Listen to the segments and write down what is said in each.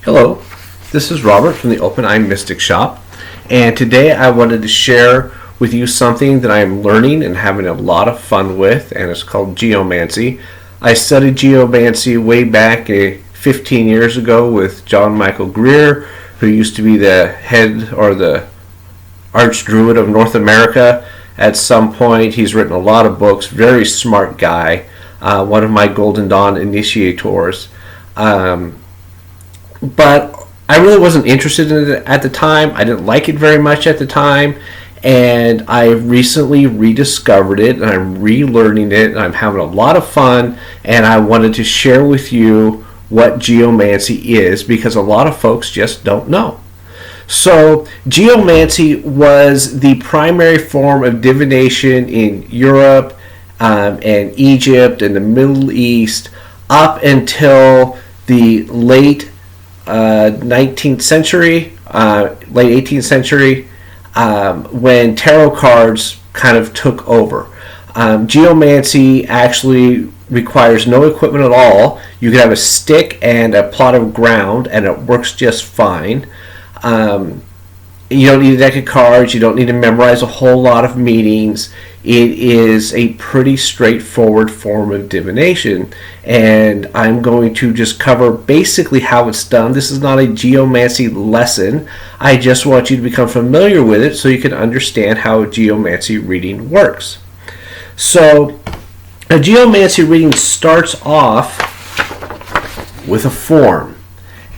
Hello, this is Robert from the Open Eye Mystic Shop, and today I wanted to share with you something that I'm learning and having a lot of fun with, and it's called Geomancy. I studied Geomancy way back 15 years ago with John Michael Greer, who used to be the head or the Archdruid of North America. At some point, he's written a lot of books, very smart guy, one of my Golden Dawn initiators. But I really wasn't interested in it at the time. I didn't like it very much at the time, and I recently rediscovered it, and I'm relearning it, and I'm having a lot of fun, and I wanted to share with you what geomancy is, because a lot of folks just don't know. So, geomancy was the primary form of divination in Europe and Egypt and the Middle East up until the late 19th century, late 18th century, when tarot cards kind of took over. Geomancy actually requires no equipment at all. You can have a stick and a plot of ground, and it works just fine. You don't need a deck of cards. You don't need to memorize a whole lot of meanings. It is a pretty straightforward form of divination, and I'm going to just cover basically how it's done. This is not a geomancy lesson. I just want you to become familiar with it so you can understand how a geomancy reading works. So, a geomancy reading starts off with a form,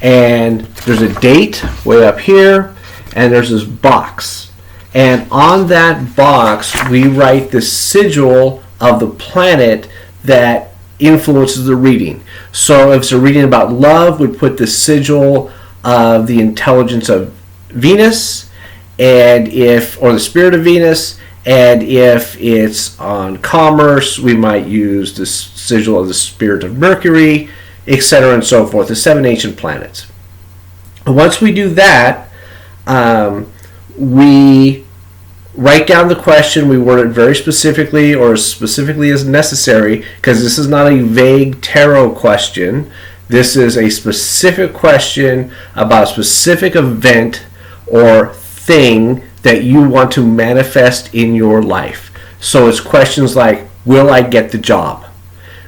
and there's a date way up here, and there's this box. And on that box, we write the sigil of the planet that influences the reading. So if it's a reading about love, we put the sigil of the intelligence of Venus, or the spirit of Venus. And if it's on commerce, we might use the sigil of the spirit of Mercury, etc. and so forth, the 7 ancient planets. And once we do that, we write down the question. We word it very specifically, or as specifically as necessary, because this is not a vague tarot question. This is a specific question about a specific event or thing that you want to manifest in your life. So it's questions like, will I get the job?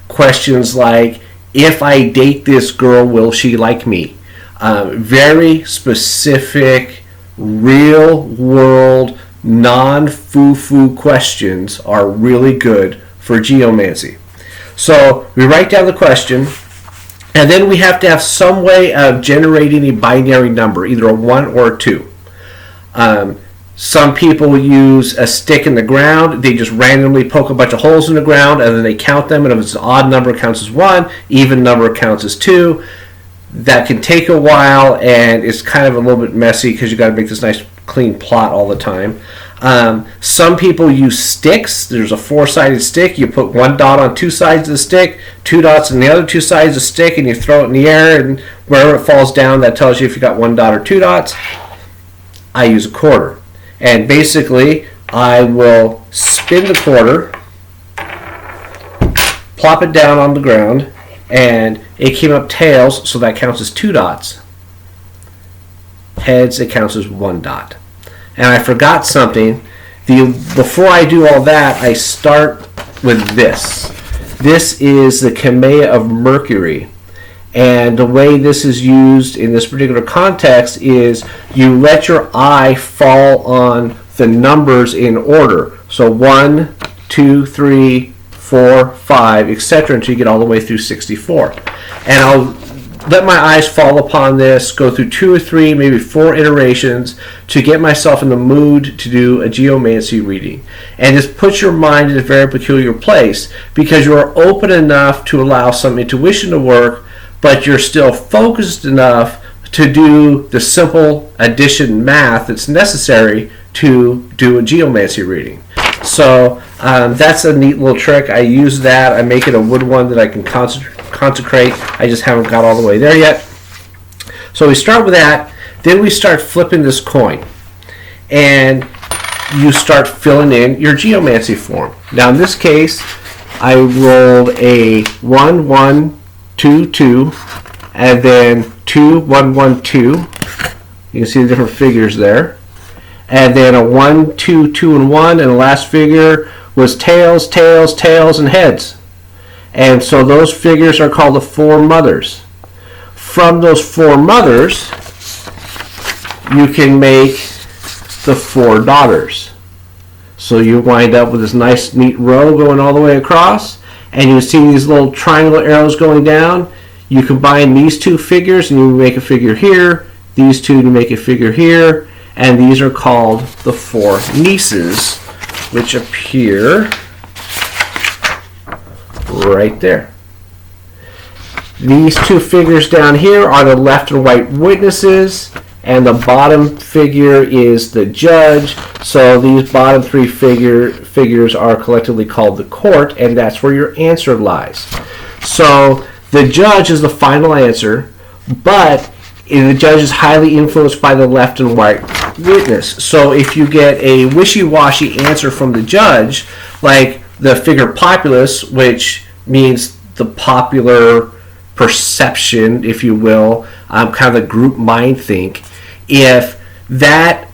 Questions like, if I date this girl, will she like me? Very specific, real world, non-foo-foo questions are really good for geomancy. So we write down the question, and then we have to have some way of generating a binary number, either a 1 or a 2. Some people use a stick in the ground. They just randomly poke a bunch of holes in the ground, and then they count them, and if it's an odd number, it counts as 1, even number counts as 2. That can take a while, and it's kind of a little bit messy because you got to make this nice clean plot all the time. Some people use sticks. There's a 4-sided stick. You put 1 dot on 2 sides of the stick, 2 dots on the other 2 sides of the stick, and you throw it in the air, and wherever it falls down, that tells you if you got 1 dot or 2 dots. I use a quarter. And basically, I will spin the quarter, plop it down on the ground, and it came up tails, so that counts as 2 dots. Heads, it counts as 1 dot. And I forgot something. Before I do all that, I start with this. This is the Kamea of Mercury. And the way this is used in this particular context is you let your eye fall on the numbers in order. So 1, 2, 3, 4, 5, etc. until you get all the way through 64. And I'll let my eyes fall upon this, go through 2 or 3, maybe 4 iterations to get myself in the mood to do a geomancy reading. And just put your mind in a very peculiar place, because you are open enough to allow some intuition to work, but you're still focused enough to do the simple addition math that's necessary to do a geomancy reading. So that's a neat little trick. I use that. I make it a wood one that I can consecrate. I just haven't got all the way there yet. So we start with that. Then we start flipping this coin. And you start filling in your geomancy form. Now in this case, I rolled a 1, 1, 2, 2, and then 2, 1, 1, 2. You can see the different figures there. And then a 1, 2, 2, and 1, and the last figure was tails, tails, tails, and heads. And so those figures are called the 4 mothers. From those 4 mothers, you can make the 4 daughters. So you wind up with this nice, neat row going all the way across, and you see these little triangle arrows going down. You combine these 2 figures, and you make a figure here. These 2 to make a figure here, and these are called the 4 nieces, which appear right there. These 2 figures down here are the left and right witnesses, and the bottom figure is the judge. So these bottom 3 figures are collectively called the court, and that's where your answer lies. So the judge is the final answer, but the judge is highly influenced by the left and right witness. So if you get a wishy-washy answer from the judge, like the figure populace, which means the popular perception, if you will, kind of the group mind think, if that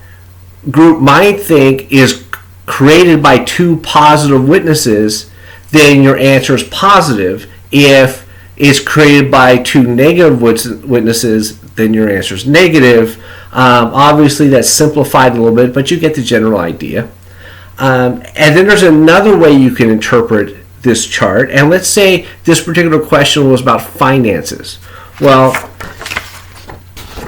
group mind think is created by 2 positive witnesses, then your answer is positive. If it's created by 2 negative witnesses, then your answer is negative. Obviously, that's simplified a little bit, but you get the general idea. And then there's another way you can interpret this chart. And let's say this particular question was about finances. Well,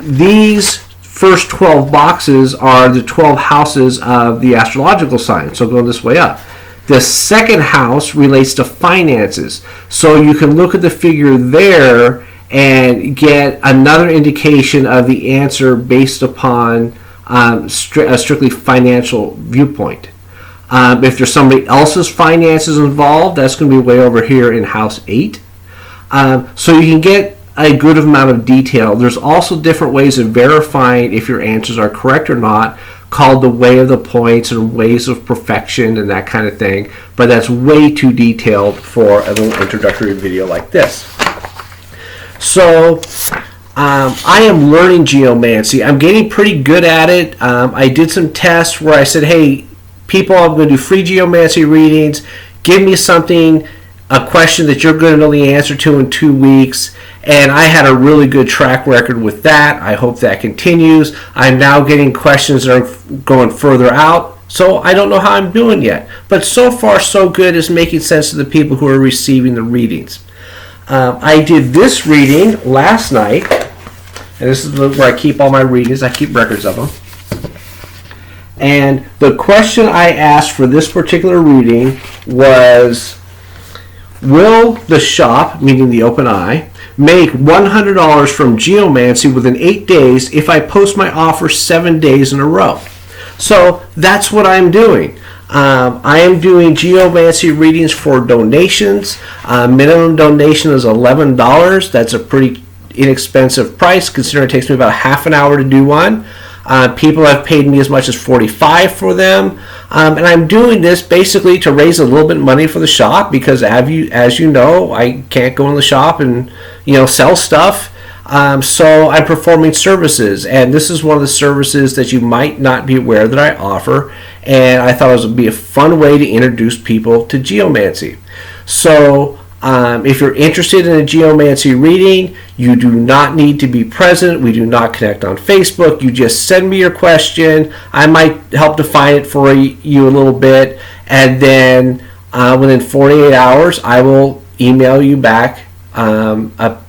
these first 12 boxes are the 12 houses of the astrological sign. So going this way up. The second house relates to finances. So you can look at the figure there and get another indication of the answer based upon a strictly financial viewpoint. If there's somebody else's finances involved, that's going to be way over here in house 8. So you can get a good amount of detail. There's also different ways of verifying if your answers are correct or not, called the way of the points and ways of perfection and that kind of thing. But that's way too detailed for a little introductory video like this. So I am learning geomancy. I'm getting pretty good at it. I did some tests where I said, hey, people, I'm going to do free geomancy readings. Give me something, a question that you're going to know the answer to in 2 weeks. And I had a really good track record with that. I hope that continues. I'm now getting questions that are going further out. So I don't know how I'm doing yet. But so far, so good. It's making sense to the people who are receiving the readings. I did this reading last night. And this is where I keep all my readings. I keep records of them. And the question I asked for this particular reading was, will the shop, meaning the open eye, make $100 from geomancy within 8 days if I post my offer 7 days in a row? So that's what I'm doing. I am doing geomancy readings for donations. Minimum donation is $11. That's a pretty inexpensive price considering it takes me about half an hour to do one. People have paid me as much as $45 for them. And I'm doing this basically to raise a little bit of money for the shop because as you know, I can't go in the shop and sell stuff. So I'm performing services, and this is one of the services that you might not be aware that I offer, and I thought it would be a fun way to introduce people to geomancy. So if you're interested in a geomancy reading, you do not need to be present. We do not connect on Facebook. You just send me your question. I might help define it for you a little bit, and then within 48 hours, I will email you back a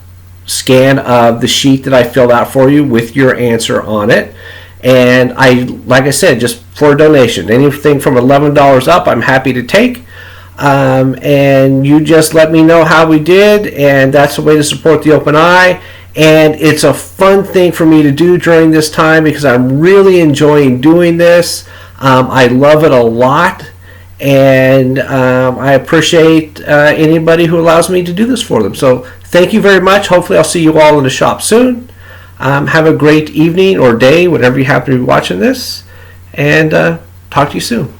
scan of the sheet that I filled out for you with your answer on it. And like I said, just for a donation, anything from $11 up, I'm happy to take. And you just let me know how we did, and that's a way to support the open eye. And it's a fun thing for me to do during this time because I'm really enjoying doing this. I love it a lot, and I appreciate anybody who allows me to do this for them. So thank you very much. Hopefully I'll see you all in the shop soon. Have a great evening or day, whenever you happen to be watching this, and talk to you soon.